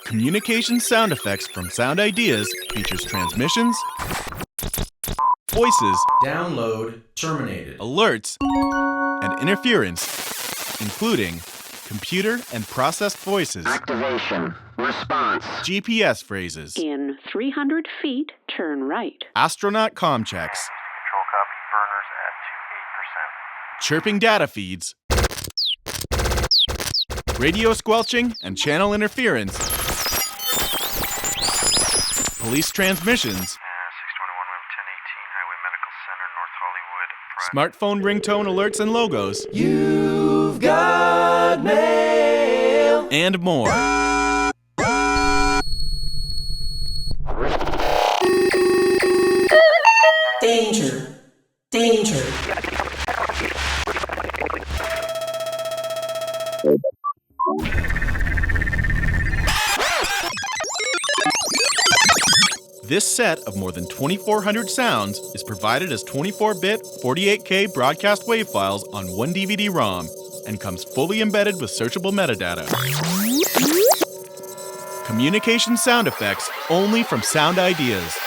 Communication sound effects from Sound Ideas features transmissions, voices, Download terminated. alerts, and interference, including computer and processed voices, Activation. Response. GPS phrases, In 300 feet, turn right. astronaut comm checks, Control copy, burners at 28%. chirping data feeds, radio squelching and channel interference, police transmissions, 621 room 1018 Highway Medical Center, North Hollywood. smartphone ringtone alerts and logos, You've got mail. and more. Danger. Danger. This set of more than 2,400 sounds is provided as 24-bit 48K broadcast wave files on one DVD-ROM and comes fully embedded with searchable metadata. Communication sound effects only from Sound Ideas.